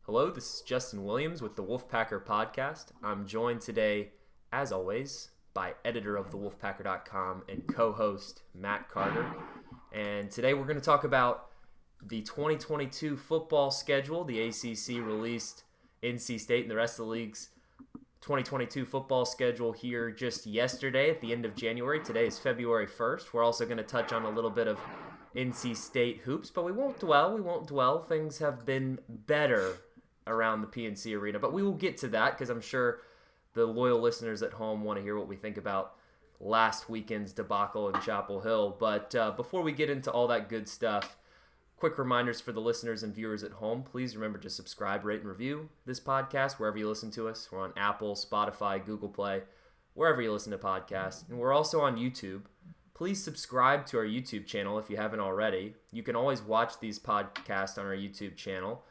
Hello, this is Justin Williams with the Wolfpacker Podcast. I'm joined today, as always, by editor of the Wolfpacker.com and co-host Matt Carter. And today we're going to talk about the 2022 football schedule. The ACC released NC State and the rest of the league's 2022 football schedule here just yesterday at the end of January. Today is February 1st. We're also going to touch on a little bit of NC State hoops, but we won't dwell. Things have been better around the PNC Arena, but we will get to that because I'm sure the loyal listeners at home want to hear what we think about last weekend's debacle in Chapel Hill. But before we get into all that good stuff, quick reminders for the listeners and viewers at home. Please remember to subscribe, rate, and review this podcast wherever you listen to us. We're on Apple, Spotify, Google Play, wherever you listen to podcasts. And we're also on YouTube. Please subscribe to our YouTube channel if you haven't already. You can always watch these podcasts on our YouTube channel.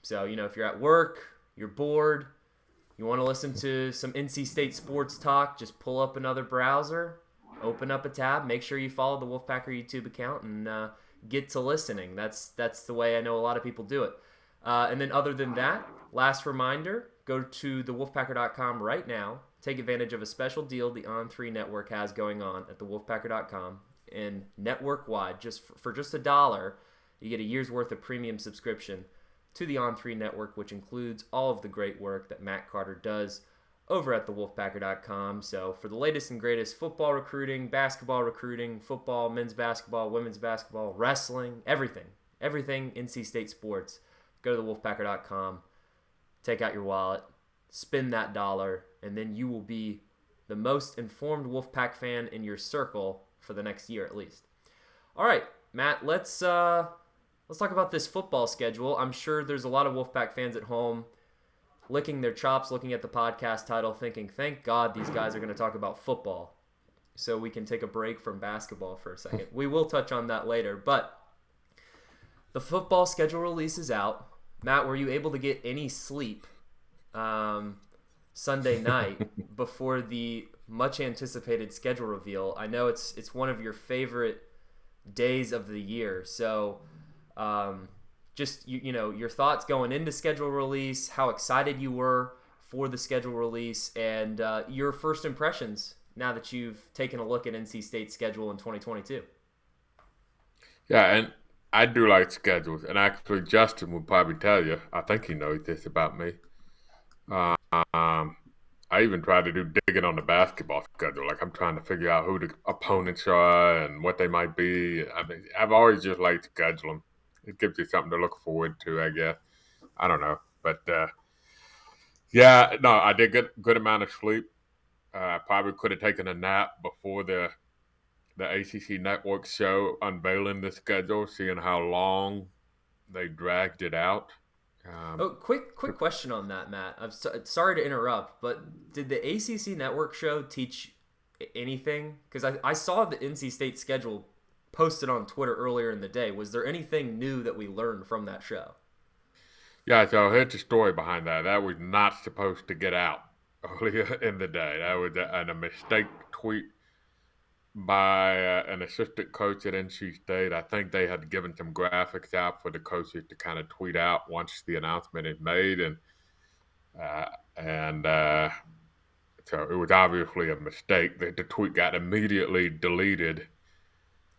So, if you're at work, you're bored, you want to listen to some NC State sports talk, just pull up another browser, open up a tab, make sure you follow the Wolfpacker YouTube account, and get to listening. That's the way I know a lot of people do it. And then other than that, last reminder, go to thewolfpacker.com right now. Take advantage of a special deal the On3 Network has going on at thewolfpacker.com. And network-wide, for just $1, you get a year's worth of premium subscription to the On3 Network, which includes all of the great work that Matt Carter does over at thewolfpacker.com. So for the latest and greatest football recruiting, basketball recruiting, football, men's basketball, women's basketball, wrestling, everything NC State sports, go to thewolfpacker.com, take out your wallet, spend that $1, and then you will be the most informed Wolfpack fan in your circle for the next year at least. All right, Matt, let's talk about this football schedule. I'm sure there's a lot of Wolfpack fans at home licking their chops, looking at the podcast title, thinking, thank God these guys are going to talk about football so we can take a break from basketball for a second. We will touch on that later, but the football schedule release is out. Matt, were you able to get any sleep Sunday night before the much-anticipated schedule reveal? I know it's one of your favorite days of the year, so just your thoughts going into schedule release, how excited you were for the schedule release, and your first impressions now that you've taken a look at NC State's schedule in 2022. Yeah, and I do like schedules, and actually Justin will probably tell you, I think he knows this about me. I even try to do digging on the basketball schedule. Like I'm trying to figure out who the opponents are and what they might be. I mean, I've always just liked scheduling. It gives you something to look forward to, I guess. I don't know. But, I did get good amount of sleep. I probably could have taken a nap before the ACC Network show unveiling the schedule, seeing how long they dragged it out. Quick question on that, Matt. I'm sorry to interrupt, but did the ACC Network show teach anything? Because I saw the NC State schedule posted on Twitter earlier in the day. Was there anything new that we learned from that show? Yeah, so here's the story behind that. That was not supposed to get out earlier in the day. That was a mistake tweet by an assistant coach at NC State. I think they had given some graphics out for the coaches to kind of tweet out once the announcement is made, and so it was obviously a mistake. The tweet got immediately deleted.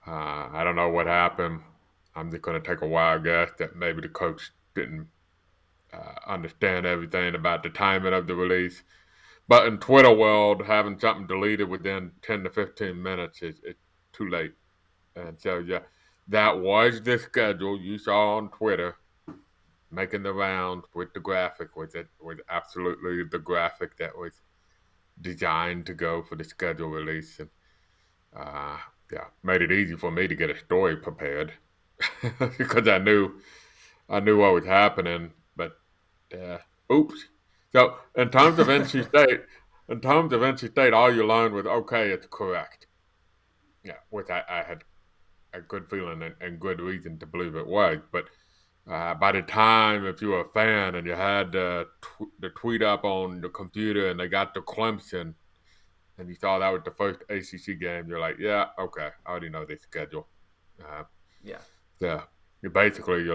I don't know what happened. I'm just going to take a wild guess that maybe the coach didn't understand everything about the timing of the release. But in Twitter world, having something deleted within 10 to 15 minutes is too late. And so, yeah, that was the schedule you saw on Twitter making the rounds with the graphic. Was absolutely the graphic that was designed to go for the schedule release. And made it easy for me to get a story prepared because I knew what was happening. But oops. So in terms of NC State, all you learned was okay, it's correct. Yeah, which I had a good feeling and good reason to believe it was. But by the time, if you were a fan and you had the tweet up on the computer and they got to Clemson, and you saw that was the first ACC game, you're like, yeah, okay, I already know their schedule. Yeah. Yeah. you're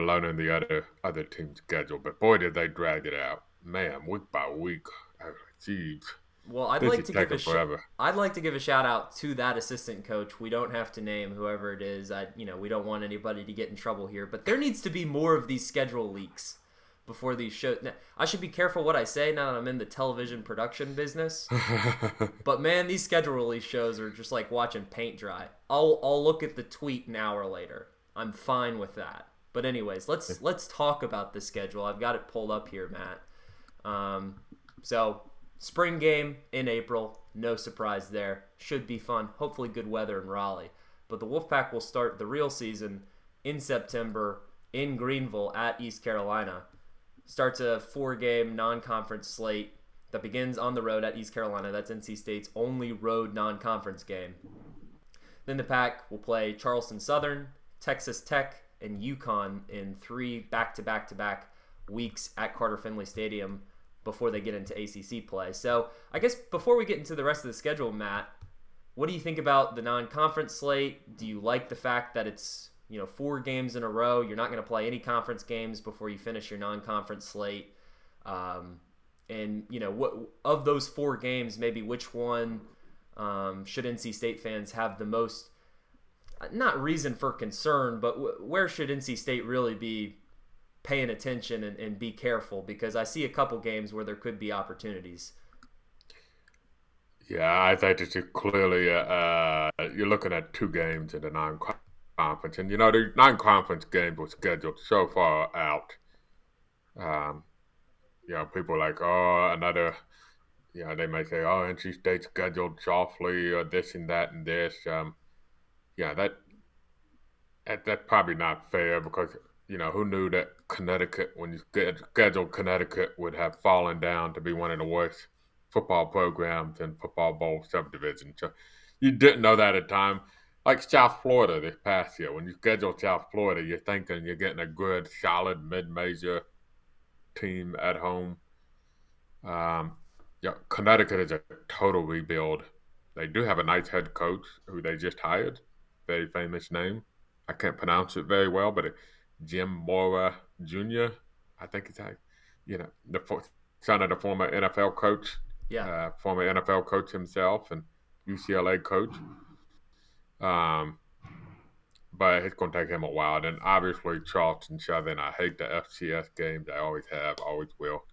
learning the other team's schedule. But boy, did they drag it out, man, week by week. Oh, jeez, Well, this is taking forever. I'd like to give a shout out to that assistant coach. We don't have to name whoever it is. We don't want anybody to get in trouble here, but there needs to be more of these schedule leaks before these shows. Now, I should be careful what I say now that I'm in the television production business. But man, these schedule release shows are just like watching paint dry. I'll look at the tweet an hour later. I'm fine with that. But anyways, let's talk about the schedule. I've got it pulled up here, Matt. So spring game in April, no surprise there. Should be fun. Hopefully good weather in Raleigh. But the Wolfpack will start the real season in September in Greenville at East Carolina. Starts a 4-game non-conference slate that begins on the road at East Carolina. That's NC State's only road non-conference game. Then the Pack will play Charleston Southern, Texas Tech, and UConn in 3 back-to-back-to-back weeks at Carter Finley Stadium before they get into ACC play. So I guess before we get into the rest of the schedule, Matt, what do you think about the non-conference slate? Do you like the fact that it's 4 games in a row? You're not going to play any conference games before you finish your non-conference slate. What of those 4 games, maybe which one should NC State fans have the most, not reason for concern, but where should NC State really be paying attention and be careful? Because I see a couple games where there could be opportunities. Yeah, I think it's clearly you're looking at 2 games in the non-conference, and the non-conference games were scheduled so far out. Um, People are like, oh, another. They may say, oh, NC State scheduled softly, or this and that and this. That's probably not fair because who knew that Connecticut, when you scheduled Connecticut, would have fallen down to be one of the worst football programs in football bowl subdivision. So you didn't know that at the time. Like South Florida this past year, when you schedule South Florida, you're thinking you're getting a good, solid mid-major team at home. Connecticut is a total rebuild. They do have a nice head coach who they just hired, very famous name. I can't pronounce it very well, but Jim Mora Jr., I think it's the son of the former NFL coach, former NFL coach himself and UCLA coach. But it's going to take him a while. And obviously, Charleston Southern, I hate the FCS games. I always have, always will.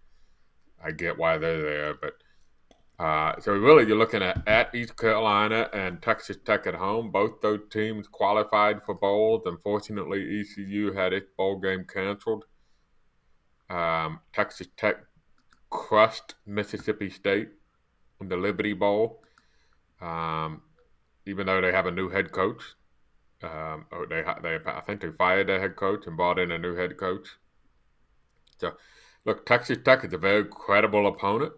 I get why they're there. But so really, you're looking at East Carolina and Texas Tech at home. Both those teams qualified for bowls. Unfortunately, ECU had its bowl game canceled. Texas Tech crushed Mississippi State in the Liberty Bowl, even though they have a new head coach. I think they fired their head coach and brought in a new head coach. So, look, Texas Tech is a very credible opponent.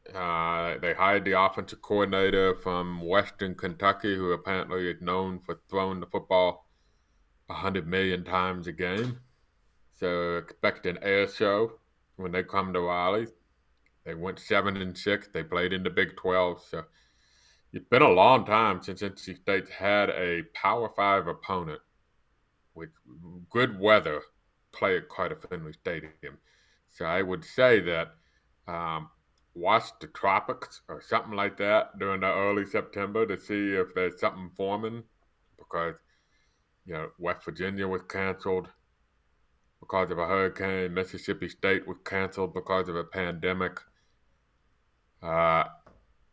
They hired the offensive coordinator from Western Kentucky, who apparently is known for throwing the football 100 million times a game. So expect an air show when they come to Raleigh. They went 7-6. They played in the Big 12. So it's been a long time since NC State had a Power 5 opponent with good weather play at Carter Finley Stadium. So I would say that watch the tropics or something like that during the early September to see if there's something forming, because West Virginia was canceled because of a hurricane. Mississippi State was canceled because of a pandemic.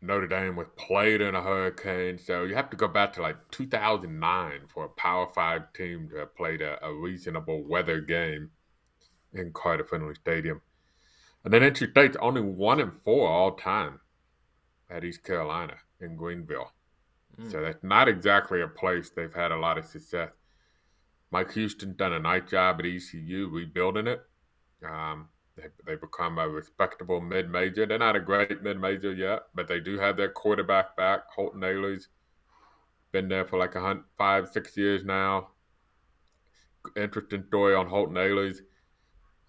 Notre Dame was played in a hurricane. So you have to go back to like 2009 for a Power 5 team to have played a reasonable weather game in Carter Finley Stadium. And then NC State's only 1-4 all time at East Carolina in Greenville. So that's not exactly a place they've had a lot of success. Mike Houston's done a nice job at ECU rebuilding it. They become a respectable mid-major. They're not a great mid-major yet, but they do have their quarterback back. Holton Ahlers been there for like 5-6 years now. Interesting story on Holton Ahlers.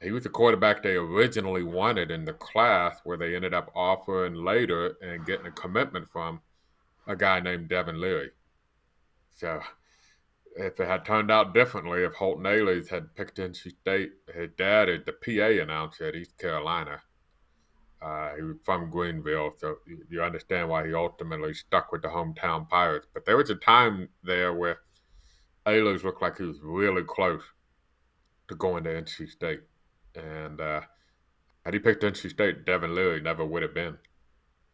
He was the quarterback they originally wanted in the class, where they ended up offering later and getting a commitment from a guy named Devin Leary. So if it had turned out differently, if Holton Ailey had picked NC State, his dad is the PA announcer at East Carolina. He was from Greenville, so you understand why he ultimately stuck with the hometown Pirates. But there was a time there where Ailey looked like he was really close to going to NC State. And had he picked NC State, Devin Leary never would have been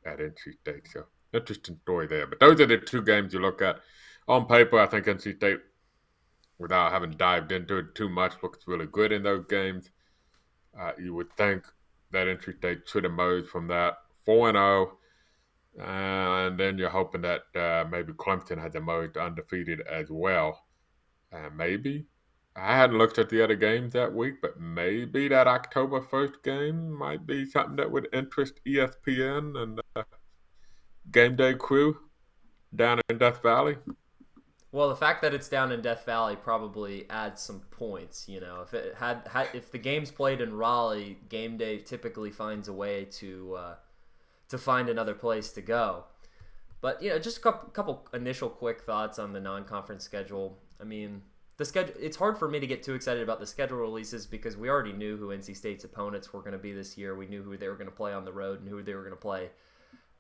at NC State. So interesting story there. But those are the two games you look at. On paper, I think NC State, without having dived into it too much, looks really good in those games. You would think that NC State should emerge from that 4-0, and then you're hoping that maybe Clemson has emerged undefeated as well. Maybe. I hadn't looked at the other games that week, but maybe that October 1st game might be something that would interest ESPN and game day crew down in Death Valley. Well, the fact that it's down in Death Valley probably adds some points. If it if the game's played in Raleigh, game day typically finds a way to find another place to go. But just a couple initial quick thoughts on the non-conference schedule. I mean, the schedule. It's hard for me to get too excited about the schedule releases because we already knew who NC State's opponents were going to be this year. We knew who they were going to play on the road and who they were going to play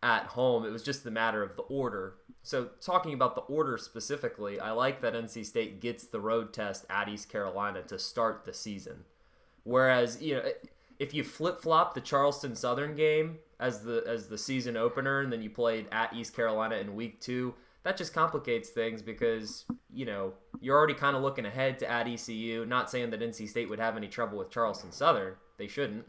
at home. It was just the matter of the order. So talking about the order specifically, I like that NC State gets the road test at East Carolina to start the season. Whereas, if you flip-flop the Charleston Southern game as the season opener and then you played at East Carolina in week 2, that just complicates things because, you're already kind of looking ahead to at ECU. Not saying that NC State would have any trouble with Charleston Southern. They shouldn't.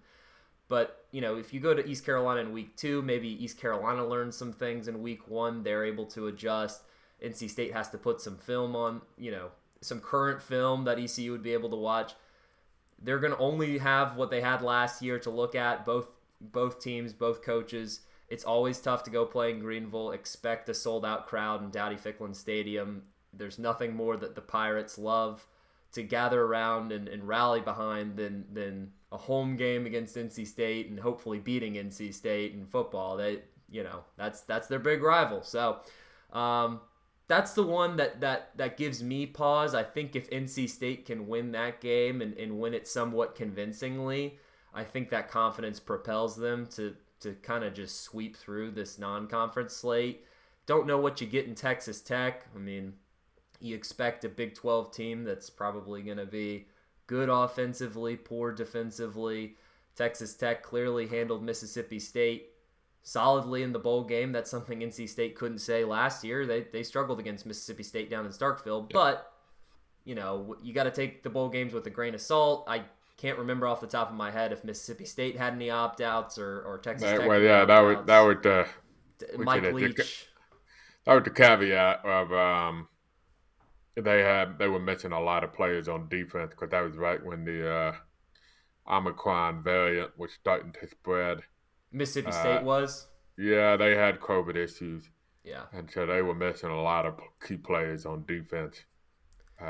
But, if you go to East Carolina in week 2, maybe East Carolina learns some things in week 1. They're able to adjust. NC State has to put some film on, some current film that ECU would be able to watch. They're going to only have what they had last year to look at, both teams, both coaches. It's always tough to go play in Greenville. Expect a sold-out crowd in Dowdy-Ficklin Stadium. There's nothing more that the Pirates love to gather around and rally behind than a home game against NC State and hopefully beating NC State in football. That's their big rival. So that's the one that gives me pause. I think if NC State can win that game and win it somewhat convincingly, I think that confidence propels them to kind of just sweep through this non-conference slate. Don't know what you get in Texas Tech. I mean, you expect a Big 12 team that's probably going to be good offensively, poor defensively. Texas Tech clearly handled Mississippi State solidly in the bowl game. That's something NC State couldn't say last year. They struggled against Mississippi State down in Starkville. Yeah. But, you got to take the bowl games with a grain of salt. I can't remember off the top of my head if Mississippi State had any opt-outs or Texas Tech. Well, yeah, that would Mike Leach. That was the caveat of they were missing a lot of players on defense because that was right when the Omicron variant was starting to spread. Mississippi State was? Yeah, they had COVID issues. Yeah. And so they were missing a lot of key players on defense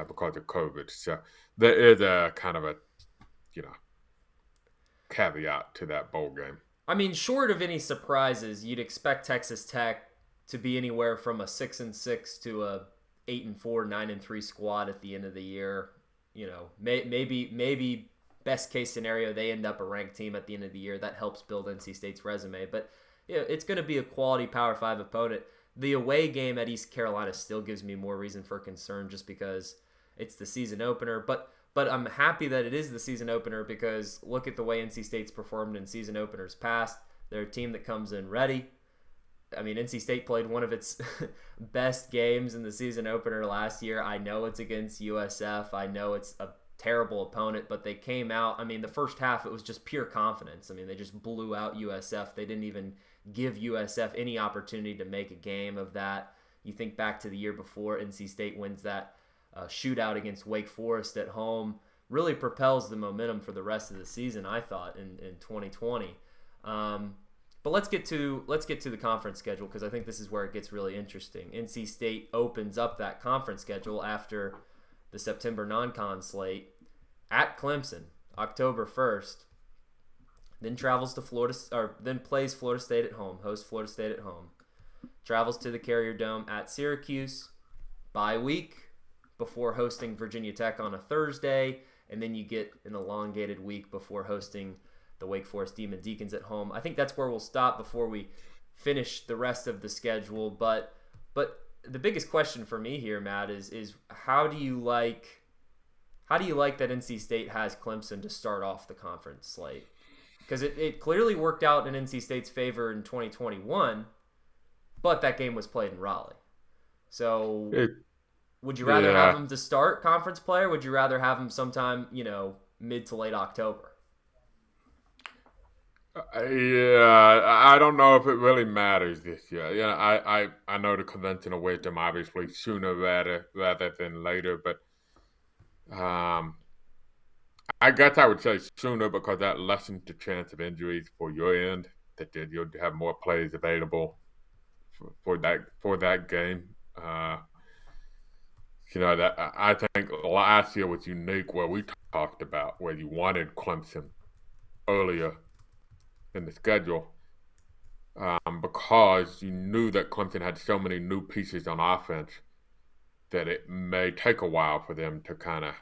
because of COVID. So there is a kind of a, caveat to that bowl game. I mean, short of any surprises, you'd expect Texas Tech to be anywhere from a 6-6 to a 8-4, 9-3 squad at the end of the year. Maybe best case scenario, they end up a ranked team at the end of the year. That helps build NC State's resume. But it's going to be a quality Power 5 opponent. The away game at East Carolina still gives me more reason for concern just because it's the season opener. But I'm happy that it is the season opener because look at the way NC State's performed in season openers past. They're a team that comes in ready. I mean, NC State played one of its best games in the season opener last year. I know it's against USF. I know it's a terrible opponent, but they came out. I mean, the first half, it was just pure confidence. I mean, they just blew out USF. They didn't even give USF any opportunity to make a game of that. You think back to the year before, NC State wins that shootout against Wake Forest at home, really propels the momentum for the rest of the season, I thought, in 2020. But let's get to the conference schedule because I think this is where it gets really interesting. NC State opens up that conference schedule after the September non-con slate at Clemson, October 1st. Then travels to then plays Florida State at home, hosts Florida State at home. Travels to the Carrier Dome at Syracuse. Bye week. before hosting Virginia Tech on a Thursday, and then you get an elongated week before hosting the Wake Forest Demon Deacons at home. I think that's where we'll stop before we finish the rest of the schedule. But the biggest question for me here, Matt, is how do you like that NC State has Clemson to start off the conference slate? Because it clearly worked out in NC State's favor in 2021, but that game was played in Raleigh. So would you rather have them to start conference play, or would you rather have them sometime, mid to late October? I don't know if it really matters this year. I know the conventional wisdom, obviously, sooner rather than later, but I guess I would say sooner because that lessens the chance of injuries for your end, that you'll have more players available for that game. That I think last year was unique where we talked about where you wanted Clemson earlier in the schedule because you knew that Clemson had so many new pieces on offense that it may take a while for them to kind of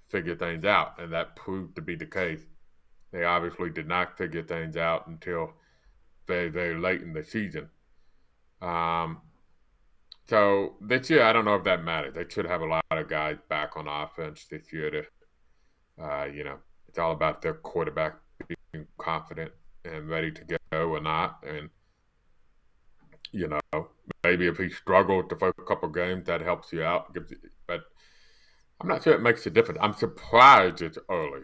figure things out, and that proved to be the case. They obviously did not figure things out until very, very late in the season. So this year, I don't know if that matters. They should have a lot of guys back on offense this year to, it's all about their quarterback being confident and ready to go or not. And, maybe if he struggled the first couple games, that helps you out. But I'm not sure it makes a difference. I'm surprised it's early,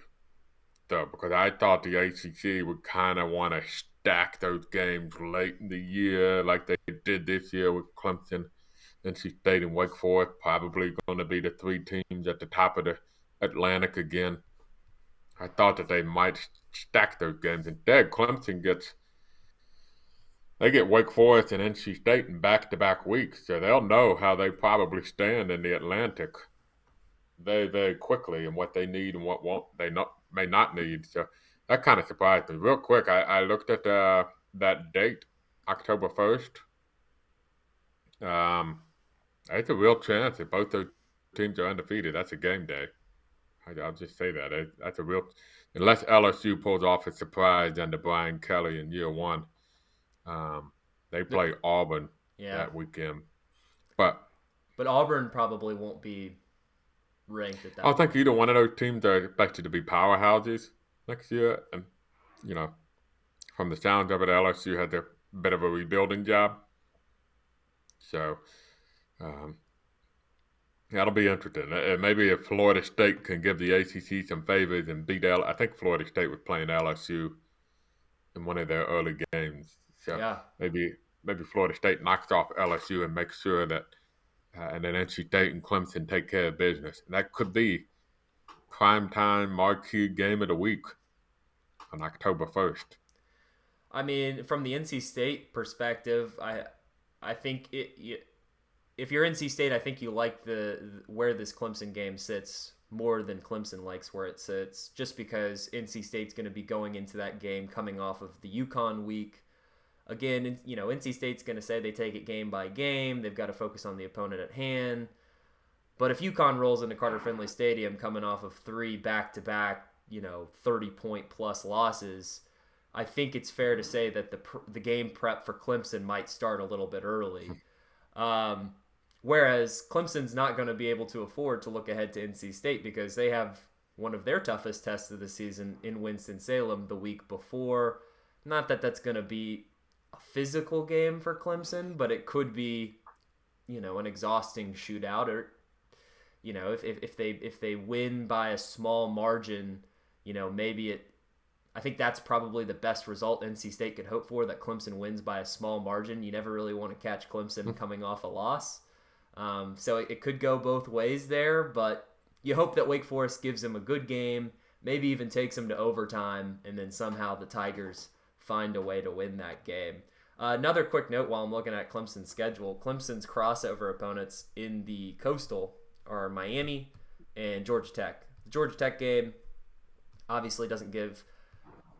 though, because I thought the ACC would kind of want to stack those games late in the year like they did this year with Clemson, NC State, and Wake Forest, probably going to be the three teams at the top of the Atlantic again. I thought that they might stack those games. Instead, Clemson get Wake Forest and NC State in back-to-back weeks, so they'll know how they probably stand in the Atlantic very, very quickly and what they need and what may not need. So that kind of surprised me. Real quick, I looked at that date, October 1st. It's a real chance if both those teams are undefeated. That's a game day. I'll just say that. That's a real – unless LSU pulls off a surprise under Brian Kelly in year one. They play Auburn that weekend. But Auburn probably won't be ranked at that point. I think either one of those teams are expected to be powerhouses next year. And, from the sounds of it, LSU had a bit of a rebuilding job. So that'll be interesting. Maybe if Florida State can give the ACC some favors and beat I think Florida State was playing LSU in one of their early games. So maybe Florida State knocks off LSU and makes sure that and then NC State and Clemson take care of business. And that could be primetime marquee game of the week on October 1st. I mean, from the NC State perspective, I think if you're NC State, I think you like where this Clemson game sits more than Clemson likes where it sits, just because NC State's going to be going into that game coming off of the UConn week. Again, NC State's going to say they take it game by game. They've got to focus on the opponent at hand. But if UConn rolls into Carter Finley Stadium coming off of 3 back-to-back, 30-point plus losses, I think it's fair to say that the game prep for Clemson might start a little bit early. Whereas Clemson's not going to be able to afford to look ahead to NC State because they have one of their toughest tests of the season in Winston-Salem the week before. Not that that's going to be a physical game for Clemson, but it could be, an exhausting shootout. Or, if they win by a small margin, maybe I think that's probably the best result NC State could hope for, that Clemson wins by a small margin. You never really want to catch Clemson coming off a loss. So it could go both ways there, but you hope that Wake Forest gives them a good game, maybe even takes them to overtime, and then somehow the Tigers find a way to win that game. Another quick note while I'm looking at Clemson's schedule, Clemson's crossover opponents in the Coastal are Miami and Georgia Tech. The Georgia Tech game obviously doesn't give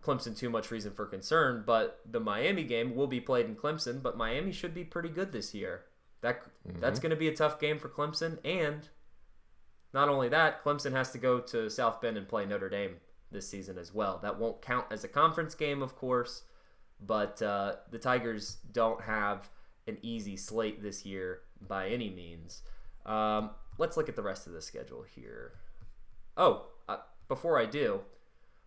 Clemson too much reason for concern, but the Miami game will be played in Clemson, but Miami should be pretty good this year. That's going to be a tough game for Clemson, and Not only that, Clemson has to go to South Bend and play Notre Dame this season as well. That won't count as a conference game, of course, but the Tigers don't have an easy slate this year by any means. Let's look at the rest of the schedule here. Oh, before I do,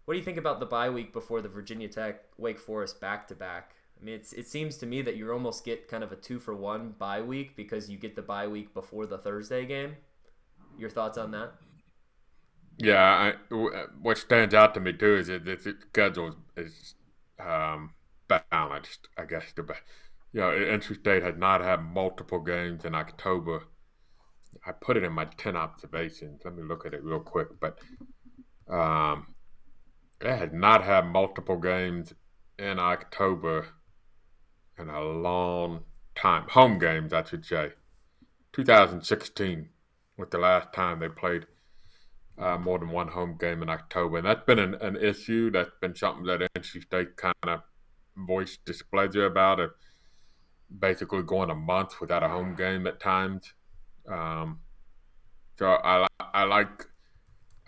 what do you think about the bye week before the Virginia Tech Wake Forest back-to-back? I mean, it seems to me that you almost get kind of a 2-for-1 bye week because you get the bye week before the Thursday game. Your thoughts on that? Yeah, what stands out to me too is that the schedule is balanced. I guess NC State has not had multiple games in October. I put it in my 10 observations. Let me look at it real quick, but um, it has not had multiple games in October in a long time. Home games, I should say. 2016 was the last time they played more than one home game in October. And that's been an issue. That's been something that NC State kind of voiced displeasure about, of basically going a month without a home game at times. Um, so uh, I like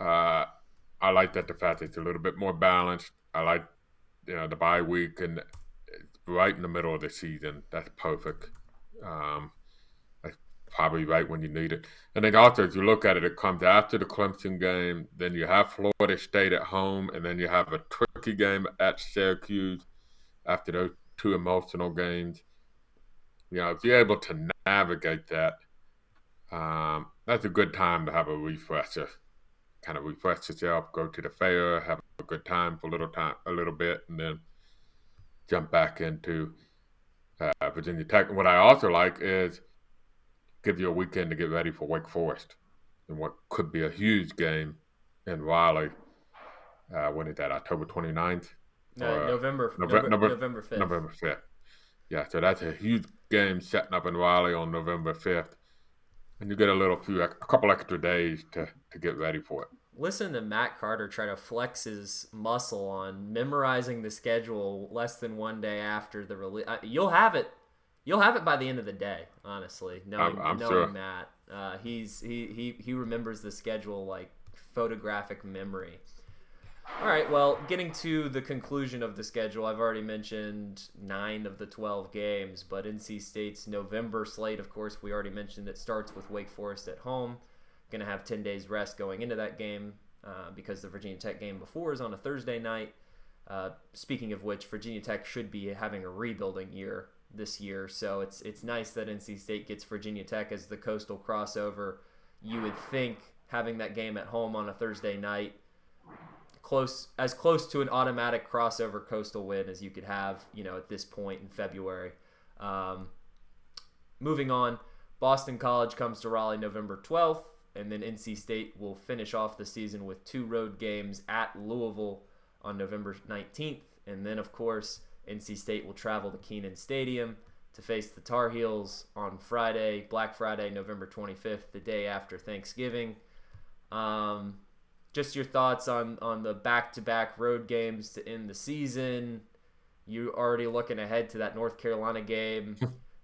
that the fact it's a little bit more balanced. I like the bye week, and it's right in the middle of the season. That's perfect. Um, that's probably right when you need it. And then also, as you look at it, it comes after the Clemson game. Then you have Florida State at home, and then you have a tricky game at Syracuse after those two emotional games. If you're able to navigate that, that's a good time to have a refresher. Kind of refresh yourself, go to the fair, have a good time for a little bit, and then jump back into Virginia Tech. And what I also like is give you a weekend to get ready for Wake Forest and what could be a huge game in Raleigh. When is that? October 29th? November 5th. November 5th. Yeah, so that's a huge game setting up in Raleigh on November 5th. And you get a couple extra days to get ready for it. Listen to Matt Carter try to flex his muscle on memorizing the schedule less than one day after the release. You'll have it. You'll have it by the end of the day. Honestly, knowing sure. Matt, he remembers the schedule like photographic memory. All right, well, getting to the conclusion of the schedule, I've already mentioned 9 of the 12 games, but NC State's November slate, of course, we already mentioned it starts with Wake Forest at home. Going to have 10 days rest going into that game because the Virginia Tech game before is on a Thursday night. Speaking of which, Virginia Tech should be having a rebuilding year this year, so it's nice that NC State gets Virginia Tech as the coastal crossover. You would think having that game at home on a Thursday night, as close to an automatic crossover coastal win as you could have, at this point in February. Moving on, Boston College comes to Raleigh November 12th, and then NC State will finish off the season with 2 road games at Louisville on November 19th, and then, of course, NC State will travel to Kenan Stadium to face the Tar Heels on Friday, Black Friday, November 25th, the day after Thanksgiving. Just your thoughts on the back-to-back road games to end the season. You already looking ahead to that North Carolina game,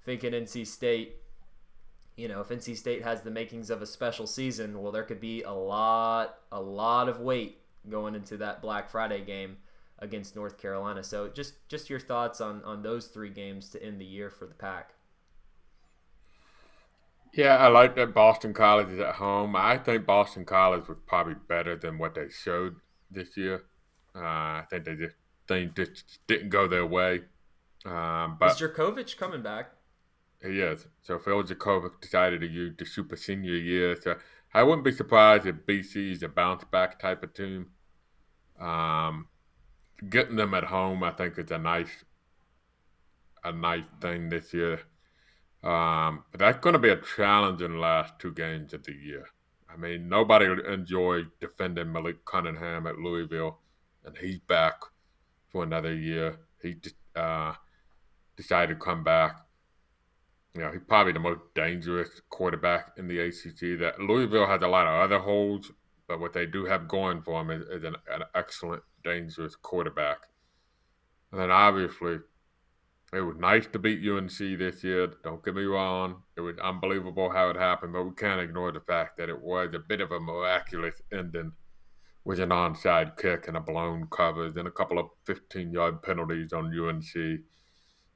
thinking NC State, if NC State has the makings of a special season, well, there could be a lot of weight going into that Black Friday game against North Carolina. So just your thoughts on those 3 games to end the year for the Pack. Yeah, I like that Boston College is at home. I think Boston College was probably better than what they showed this year. I think things just didn't go their way. But is Djokovic coming back? He is. So Phil Djokovic decided to use the super senior year. So I wouldn't be surprised if BC is a bounce back type of team. Getting them at home, I think, is a nice thing this year. But that's going to be a challenge in the last 2 games of the year. I mean, nobody enjoyed defending Malik Cunningham at Louisville, and he's back for another year. He decided to come back. He's probably the most dangerous quarterback in the ACC. That Louisville has a lot of other holes, but what they do have going for them is an excellent, dangerous quarterback. And then obviously, It was nice to beat UNC this year. Don't get me wrong. It was unbelievable how it happened, but we can't ignore the fact that it was a bit of a miraculous ending with an onside kick and a blown cover, then a couple of 15-yard penalties on UNC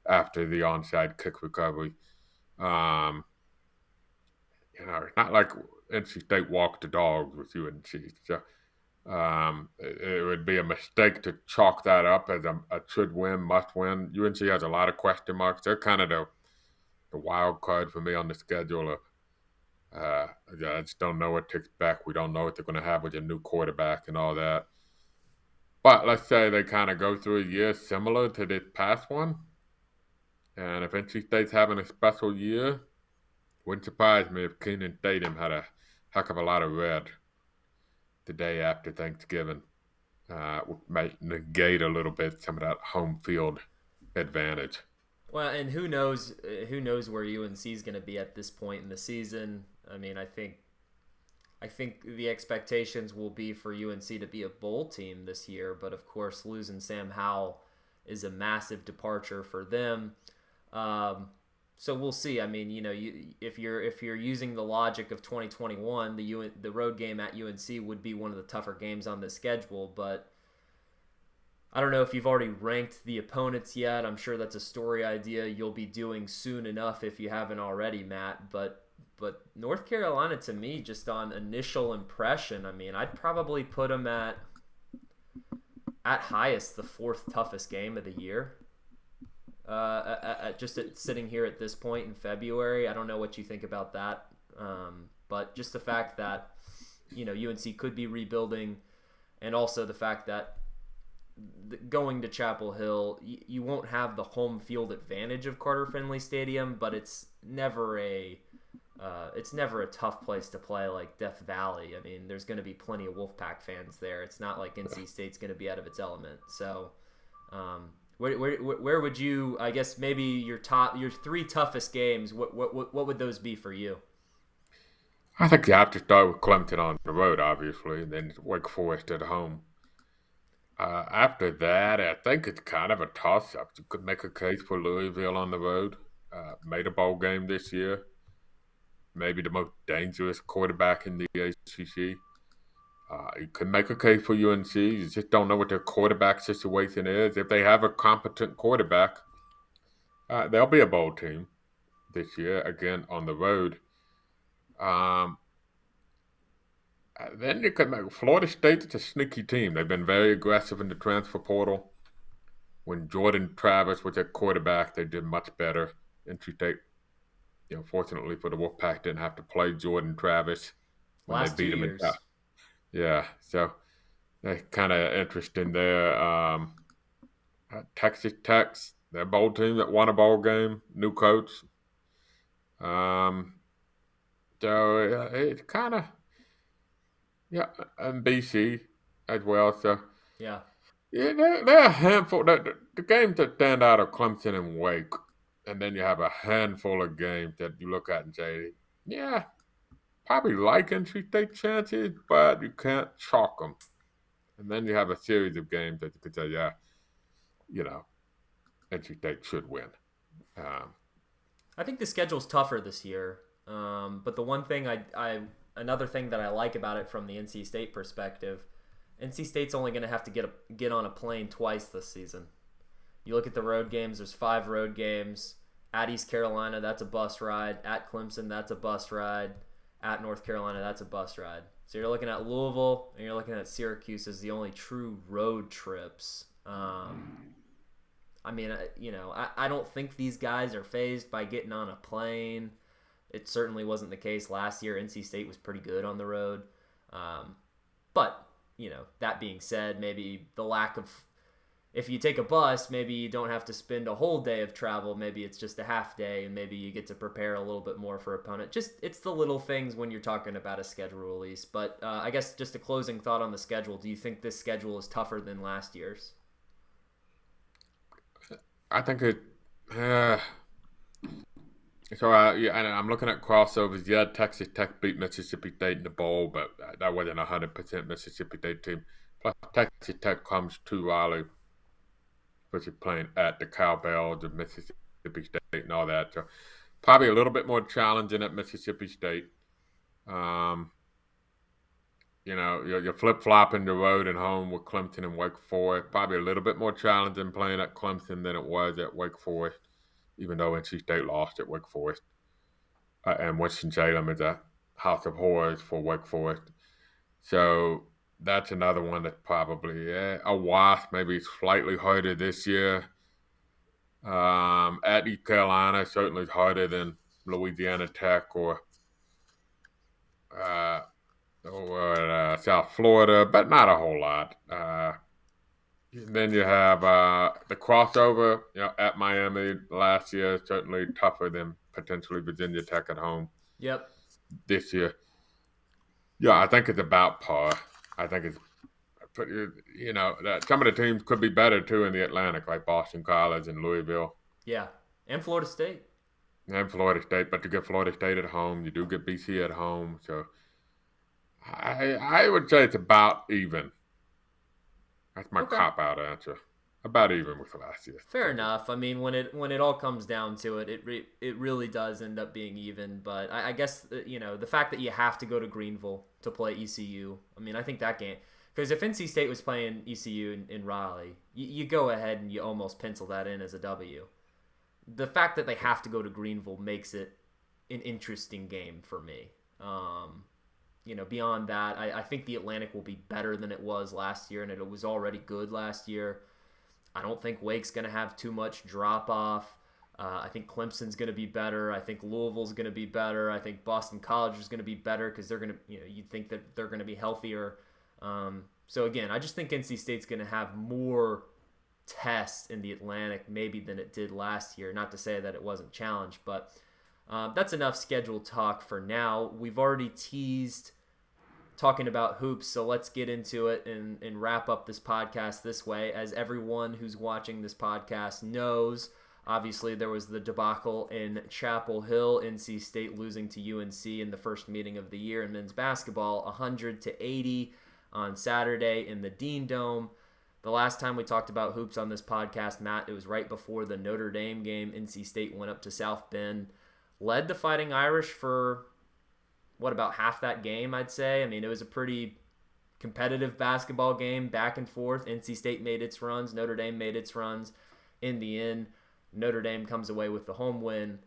after the onside kick recovery. Um, it's not like NC State walked the dogs with UNC. So it would be a mistake to chalk that up as a should win, must win. UNC has a lot of question marks. They're kind of the wild card for me on the schedule. I just don't know what to expect. We don't know what they're going to have with a new quarterback and all that. But let's say they kind of go through a year similar to this past one. And if NC State's having a special year, wouldn't surprise me if Keenan Tatum had a heck of a lot of red the day after Thanksgiving. Might negate a little bit some of that home field advantage. Well, and who knows where UNC is going to be at this point in the season. I mean, I think the expectations will be for UNC to be a bowl team this year, but of course losing Sam Howell is a massive departure for them. So we'll see. I mean, if you're using the logic of 2021, the road game at UNC would be one of the tougher games on the schedule, but I don't know if you've already ranked the opponents yet. I'm sure that's a story idea you'll be doing soon enough if you haven't already, Matt. But North Carolina, to me, just on initial impression, I mean, I'd probably put them at highest the fourth toughest game of the year. Sitting here at this point in February, I don't know what you think about that. But just the fact that UNC could be rebuilding, and also the fact that going to Chapel Hill, you won't have the home field advantage of Carter Finley Stadium, but it's never a tough place to play like Death Valley. I mean, there's going to be plenty of Wolfpack fans there. It's not like NC State's going to be out of its element. So, where would you? I guess maybe your three toughest games. What would those be for you? I think you have to start with Clemson on the road, obviously, and then Wake Forest at home. After that, I think it's kind of a toss-up. You could make a case for Louisville on the road. Made a bowl game this year. Maybe the most dangerous quarterback in the ACC. You could make a case for UNC. You just don't know what their quarterback situation is. If they have a competent quarterback, they'll be a bowl team this year, again, on the road. Then you could make Florida State. It's a sneaky team. They've been very aggressive in the transfer portal. When Jordan Travis was at quarterback, they did much better. NC State, fortunately for the Wolfpack, didn't have to play Jordan Travis when Last they beat 2 him years. Yeah, so that's kind of interesting there. Texas Tech, their bowl team that won a bowl game, new coach. So it's kind of. Yeah, and BC as well. So Yeah. They're a handful. The games that stand out are Clemson and Wake, and then you have a handful of games that you look at and say, yeah, probably like NC State chances, but you can't chalk them. And then you have a series of games that you could say, yeah, NC State should win. I think the schedule's tougher this year. But the one thing another thing that I like about it from the NC State perspective, NC State's only going to have to get on a plane twice this season. You look at the road games, there's 5 road games. At East Carolina, that's a bus ride. At Clemson, that's a bus ride. At North Carolina, that's a bus ride. So you're looking at Louisville and you're looking at Syracuse as the only true road trips. I mean, I don't think these guys are fazed by getting on a plane. It certainly wasn't the case last year. NC State was pretty good on the road. But, that being said, maybe the lack of, if you take a bus, maybe you don't have to spend a whole day of travel. Maybe it's just a half day, and maybe you get to prepare a little bit more for opponent. It's the little things when you're talking about a schedule release. But I guess just a closing thought on the schedule. Do you think this schedule is tougher than last year's? I think it. So, I'm looking at crossovers. Yeah, Texas Tech beat Mississippi State in the bowl, but that wasn't a 100% Mississippi State team. Plus, Texas Tech comes to Raleigh especially playing at the Cowbells of Mississippi State and all that. So probably a little bit more challenging at Mississippi State. You're flip-flopping the road and home with Clemson and Wake Forest. Probably a little bit more challenging playing at Clemson than it was at Wake Forest, even though NC State lost at Wake Forest. And Winston-Salem is a house of horrors for Wake Forest. So that's another one that's probably a wasp, maybe slightly harder this year. At East Carolina, certainly harder than Louisiana Tech or South Florida, but not a whole lot. Then you have the crossover, at Miami last year, certainly tougher than potentially Virginia Tech at home. Yep. This year. Yeah, I think it's about par. I think it's, that some of the teams could be better too in the Atlantic, like Boston College and Louisville. Yeah, and Florida State. And Florida State, but you get Florida State at home, you do get BC at home, so I would say it's about even. That's my cop-out answer. About even with last year. Fair enough. I mean, when it all comes down to it, it really does end up being even. But I guess the fact that you have to go to Greenville to play ECU. I mean, I think that game, because if NC State was playing ECU in Raleigh, you go ahead and you almost pencil that in as a W. The fact that they have to go to Greenville makes it an interesting game for me. Beyond that, I think the Atlantic will be better than it was last year, and it was already good last year. I don't think Wake's going to have too much drop-off. I think Clemson's going to be better. I think Louisville's going to be better. I think Boston College is going to be better because they're going to, you'd think that they're going to be healthier. So, again, I just think NC State's going to have more tests in the Atlantic maybe than it did last year. Not to say that it wasn't challenged, but that's enough scheduled talk for now. We've already teased talking about hoops, so let's get into it and wrap up this podcast this way. As everyone who's watching this podcast knows, obviously there was the debacle in Chapel Hill, NC State losing to UNC in the first meeting of the year in men's basketball, 100-80 on Saturday in the Dean Dome. The last time we talked about hoops on this podcast, Matt, it was right before the Notre Dame game. NC State went up to South Bend, led the Fighting Irish for about half that game, I'd say. I mean, it was a pretty competitive basketball game, back and forth. NC State made its runs. Notre Dame made its runs. In the end, Notre Dame comes away with the home win.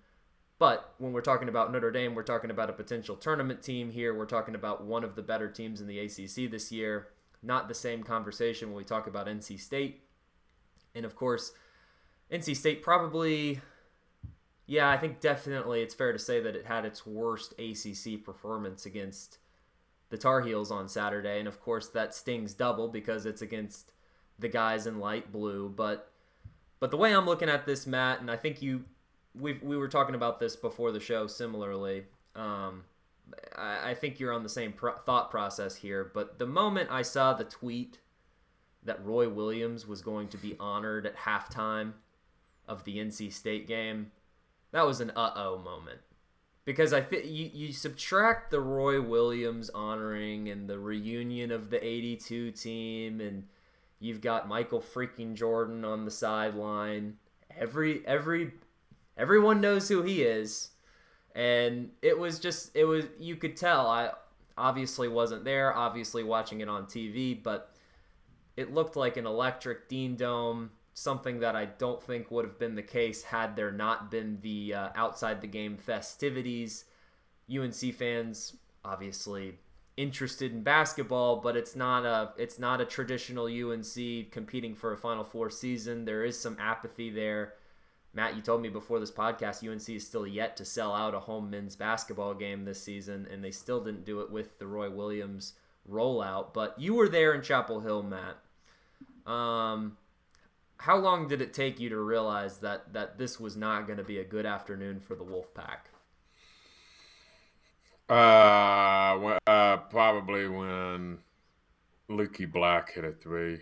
But when we're talking about Notre Dame, we're talking about a potential tournament team here. We're talking about one of the better teams in the ACC this year. Not the same conversation when we talk about NC State. And, of course, NC State probably... Yeah, I think definitely it's fair to say that it had its worst ACC performance against the Tar Heels on Saturday. And, of course, that stings double because it's against the guys in light blue. But the way I'm looking at this, Matt, and I think we were talking about this before the show similarly, I think you're on the same thought process here. But the moment I saw the tweet that Roy Williams was going to be honored at halftime of the NC State game, that was an uh-oh moment. Because I think you subtract the Roy Williams honoring and the reunion of the 82 team, and you've got Michael freaking Jordan on the sideline. Everyone knows who he is. And it was you could tell. I obviously wasn't there, obviously watching it on TV, but it looked like an electric Dean Dome. Something that I don't think would have been the case had there not been the outside the game festivities. UNC fans obviously interested in basketball, but it's not a traditional UNC competing for a Final Four season. There is some apathy there. Matt, you told me before this podcast UNC is still yet to sell out a home men's basketball game this season, and they still didn't do it with the Roy Williams rollout. But you were there in Chapel Hill, Matt. How long did it take you to realize that this was not going to be a good afternoon for the Wolfpack? Probably when Leaky Black hit a three.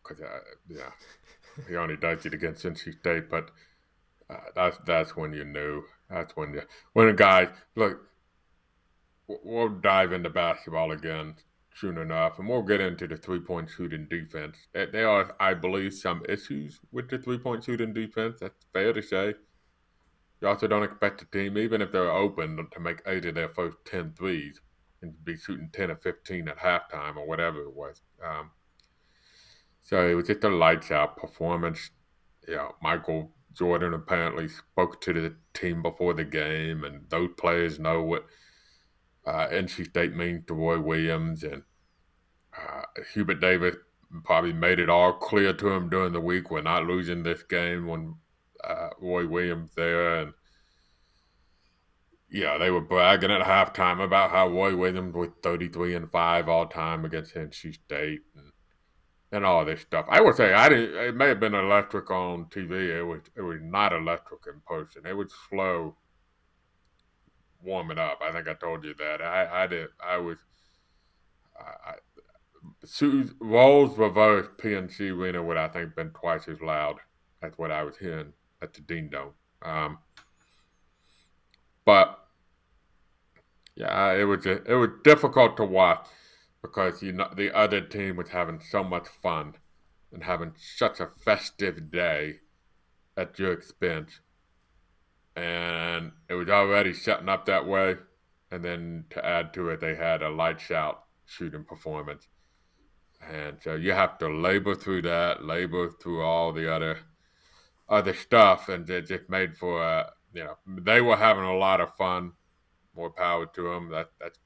Because, he only does it against NC State, but that's when you knew. That's when a guy, look, we'll dive into basketball again soon enough, and we'll get into the three-point shooting defense. There are, I believe, some issues with the three-point shooting defense. That's fair to say. You also don't expect the team, even if they're open, to make 8 of their first 10 threes and be shooting 10 or 15 at halftime or whatever it was. So it was just a lights-out performance. Michael Jordan apparently spoke to the team before the game, and those players know what NC State means to Roy Williams, and Hubert Davis probably made it all clear to him during the week we're not losing this game when Roy Williams there, and they were bragging at halftime about how Roy Williams was 33-5 all time against NC State and all this stuff. I would say it may have been electric on TV. It was not electric in person. It was slow warming up. I think I told you that. Roles reverse PNC Arena would, I think, been twice as loud. That's what I was hearing at the Dean Dome. But it was difficult to watch because the other team was having so much fun and having such a festive day at your expense, and it was already setting up that way. And then to add to it, they had a lights out shooting performance. And so you have to labor through that, labor through all the other stuff, and it just made for they were having a lot of fun. More power to them. That's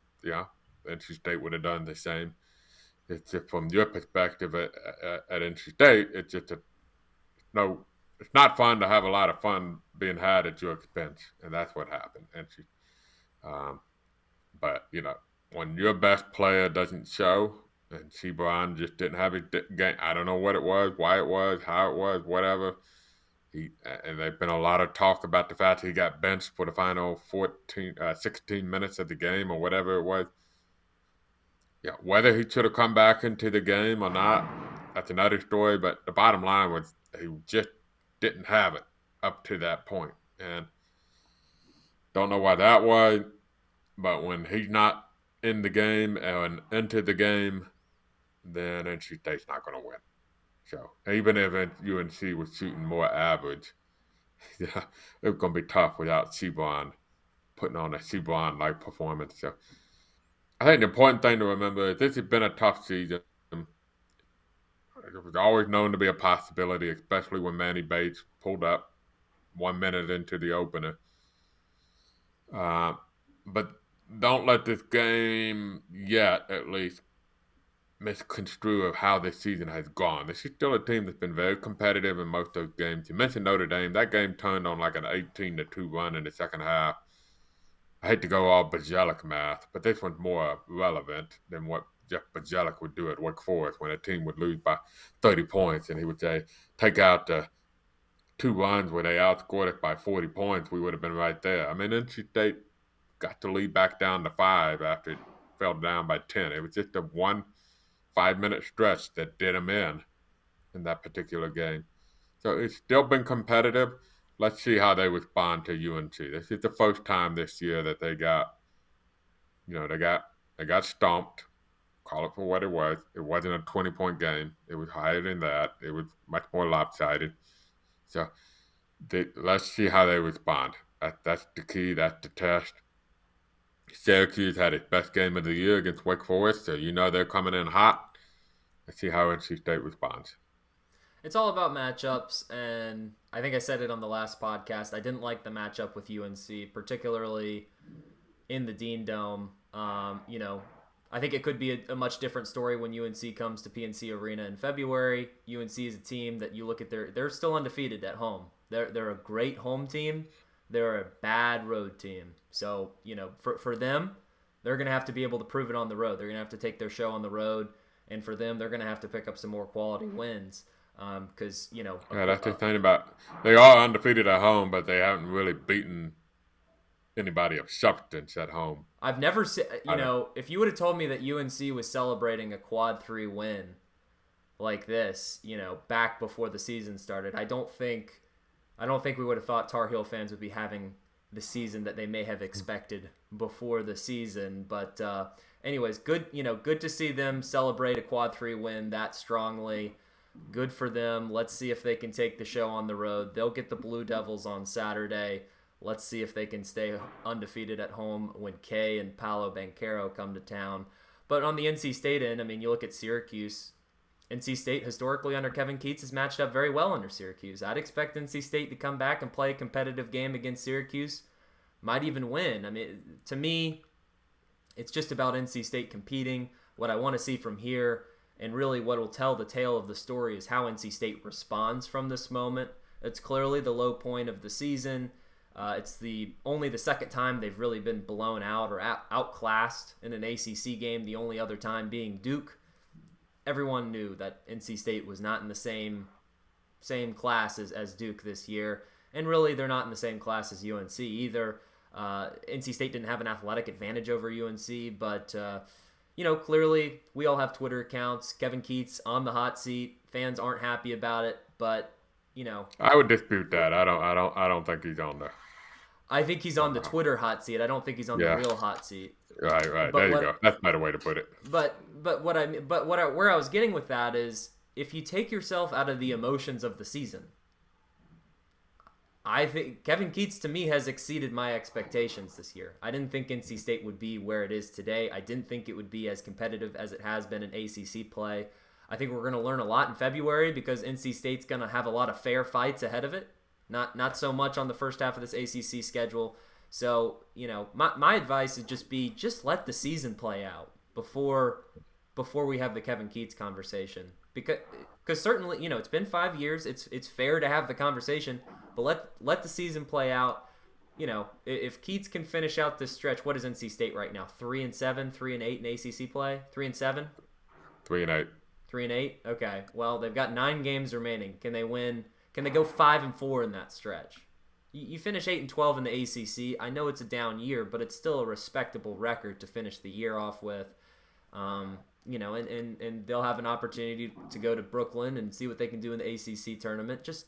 NC State would have done the same. It's just from your perspective at NC State, it's just it's not fun to have a lot of fun being had at your expense, and that's what happened. But when your best player doesn't show. And Sebron just didn't have his game. I don't know what it was, why it was, how it was, whatever. And there's been a lot of talk about the fact he got benched for the final 16 minutes of the game or whatever it was. Whether he should have come back into the game or not, that's another story. But the bottom line was he just didn't have it up to that point. And don't know why that was. But when he's not in the game and into the game, then NC State's not going to win. So even if UNC was shooting more average, it was going to be tough without Sebron putting on a Sebron-like performance. So I think the important thing to remember is this has been a tough season. It was always known to be a possibility, especially when Manny Bates pulled up 1 minute into the opener. But don't let this game yet, at least, misconstrue of how this season has gone. This is still a team that's been very competitive in most of those games. You mentioned Notre Dame. That game turned on like an 18-2 run in the second half. I hate to go all Bajelic math, but this one's more relevant than what Jeff Bajelic would do at Wake Forest when a team would lose by 30 points, and he would say, take out the 2 runs where they outscored it by 40 points, we would have been right there. I mean, NC State got to lead back down to 5 after it fell down by 10. It was just a 1 5-minute stretch that did them in that particular game. So it's still been competitive. Let's see how they respond to UNC. This is the first time this year that they got stomped. Call it for what it was. It wasn't a 20-point game. It was higher than that. It was much more lopsided. So let's see how they respond. That's the key. That's the test. Syracuse had its best game of the year against Wake Forest, so they're coming in hot. Let's see how NC State responds. It's all about matchups, and I think I said it on the last podcast. I didn't like the matchup with UNC, particularly in the Dean Dome. I think it could be a much different story when UNC comes to PNC Arena in February. UNC is a team that you look at they're still undefeated at home. They're a great home team. They're a bad road team. So, for them, they're going to have to be able to prove it on the road. They're going to have to take their show on the road. And for them, they're going to have to pick up some more quality wins. Because, that's the thing about they are undefeated at home, but they haven't really beaten anybody of substance at home. I've never seen, if you would have told me that UNC was celebrating a quad 3 win like this, back before the season started, I don't think we would have thought Tar Heel fans would be having the season that they may have expected before the season. But anyways, good to see them celebrate a quad 3 win that strongly. Good for them. Let's see if they can take the show on the road. They'll get the Blue Devils on Saturday. Let's see if they can stay undefeated at home when Kay and Paolo Banchero come to town. But on the NC State end, I mean, you look at Syracuse. NC State, historically under Kevin Keatts, has matched up very well under Syracuse. I'd expect NC State to come back and play a competitive game against Syracuse. Might even win. I mean, to me, it's just about NC State competing. What I want to see from here, and really what will tell the tale of the story, is how NC State responds from this moment. It's clearly the low point of the season. It's only the second time they've really been blown out or outclassed in an ACC game, the only other time being Duke. Everyone knew that NC State was not in the same class as Duke this year, and really they're not in the same class as UNC either. NC State didn't have an athletic advantage over UNC, but clearly we all have Twitter accounts. Kevin Keatts on the hot seat. Fans aren't happy about it, but I would dispute that. I don't think he's on there. I think he's on the Twitter hot seat. I don't think he's on the real hot seat. Right. There you go. That's a better way to put it. But where I was getting with that is, if you take yourself out of the emotions of the season, I think Kevin Keatts, to me, has exceeded my expectations this year. I didn't think NC State would be where it is today. I didn't think it would be as competitive as it has been in ACC play. I think we're going to learn a lot in February because NC State's going to have a lot of fair fights ahead of it. Not so much on the first half of this ACC schedule. So, my advice would just let the season play out before we have the Kevin Keatts conversation. Because certainly, it's been 5 years. It's fair to have the conversation, but let the season play out. If Keatts can finish out this stretch, what is NC State right now? 3-7, 3-8 in ACC play? 3-7? 3-8. 3-8? Okay. Well, they've got 9 games remaining. Can they win? Can they go 5-4 in that stretch? You finish 8-12 in the ACC. I know it's a down year, but it's still a respectable record to finish the year off with. And they'll have an opportunity to go to Brooklyn and see what they can do in the ACC tournament. Just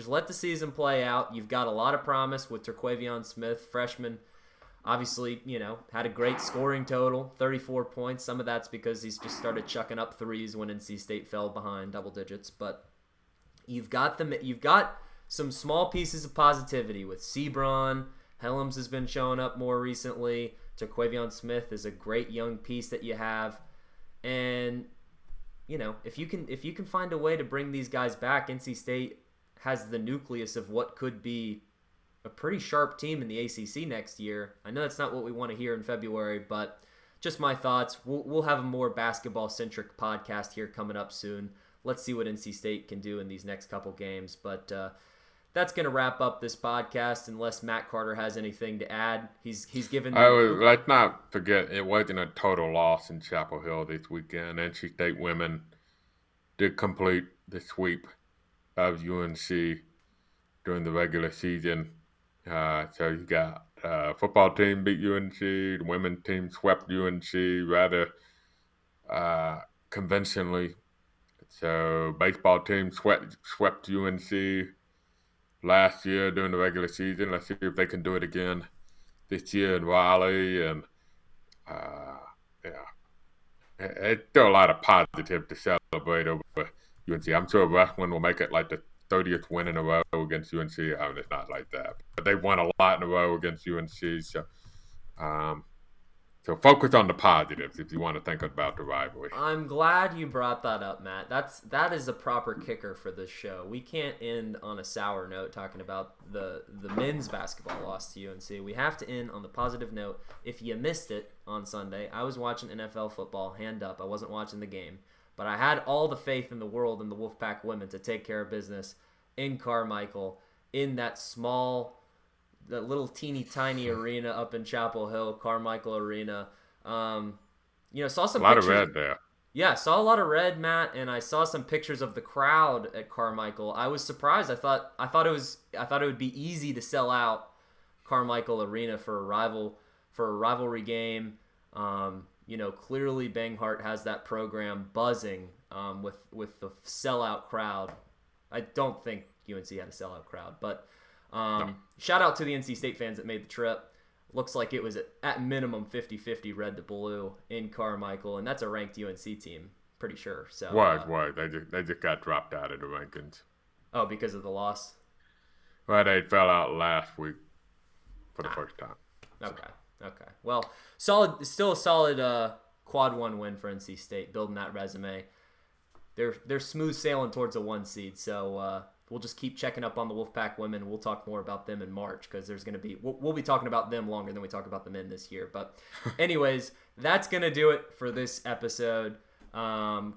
let the season play out. You've got a lot of promise with Terquavion Smith, freshman. Obviously, had a great scoring total, 34 points. Some of that's because he's just started chucking up threes when NC State fell behind double digits. But you've got some small pieces of positivity with Sebron. Helms has been showing up more recently. Terquavion Smith is a great young piece that you have. And, if you can find a way to bring these guys back, NC State has the nucleus of what could be a pretty sharp team in the ACC next year. I know that's not what we want to hear in February, but just my thoughts. We'll have a more basketball-centric podcast here coming up soon. Let's see what NC State can do in these next couple games. But that's going to wrap up this podcast unless Matt Carter has anything to add. He's given me... Let's not forget, it wasn't a total loss in Chapel Hill this weekend. NC State women did complete the sweep of UNC during the regular season. So you got football team beat UNC, the women's team swept UNC rather convincingly. So baseball team swept UNC last year during the regular season. Let's see if they can do it again this year in Raleigh. And it's still a lot of positive to celebrate over UNC. I'm sure wrestling will make it like the 30th win in a row against UNC. I mean, it's not like that, but they won a lot in a row against UNC. So focus on the positives if you want to think about the rivalry. I'm glad you brought that up, Matt. That is a proper kicker for this show. We can't end on a sour note talking about the men's basketball loss to UNC. We have to end on the positive note. If you missed it on Sunday, I was watching NFL football, hand up. I wasn't watching the game. But I had all the faith in the world in the Wolfpack women to take care of business in Carmichael, in that little teeny tiny arena up in Chapel Hill, Carmichael Arena. Saw some a lot pictures. Of red there. Yeah, saw a lot of red, Matt, and I saw some pictures of the crowd at Carmichael. I was surprised. I thought it would be easy to sell out Carmichael Arena for a rivalry game. Clearly Banghart has that program buzzing with the sellout crowd. I don't think UNC had a sellout crowd, but No. Shout out to the NC State fans that made the trip. looks like it was at minimum 50-50 red to blue in Carmichael, and that's a ranked UNC team, pretty sure. So they just got dropped out of the rankings. Oh, because of the loss? Well, they fell out last week for the first time. So. Okay. Well, still a solid quad 1 win for NC State, building that resume. They're smooth sailing towards a 1 seed, so we'll just keep checking up on the Wolfpack women. We'll talk more about them in March because there's going to be we'll be talking about them longer than we talk about the men this year. But anyways, that's going to do it for this episode.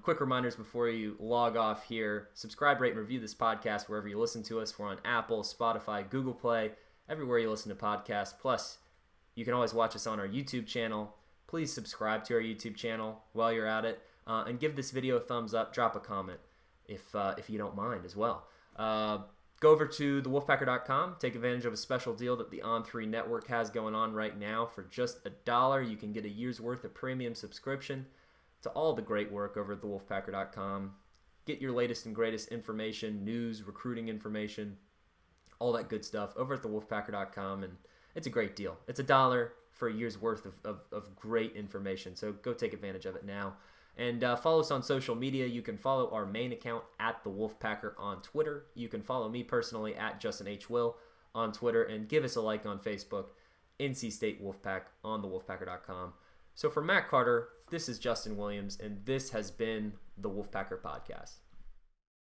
Quick reminders before you log off here. Subscribe, rate, and review this podcast wherever you listen to us. We're on Apple, Spotify, Google Play, everywhere you listen to podcasts. Plus, you can always watch us on our YouTube channel. Please subscribe to our YouTube channel while you're at it. And give this video a thumbs up. Drop a comment if you don't mind as well. Go over to thewolfpacker.com. Take advantage of a special deal that the On3 Network has going on right now. For just $1, you can get a year's worth of premium subscription to all the great work over at thewolfpacker.com. Get your latest and greatest information, news, recruiting information, all that good stuff over at thewolfpacker.com. And it's a great deal. It's $1 for a year's worth of great information. So go take advantage of it now. And follow us on social media. You can follow our main account at The Wolfpacker on Twitter. You can follow me personally at Justin H. Will on Twitter. And give us a like on Facebook, NC State Wolfpack on thewolfpacker.com. So for Matt Carter, this is Justin Williams, and this has been the Wolfpacker Podcast.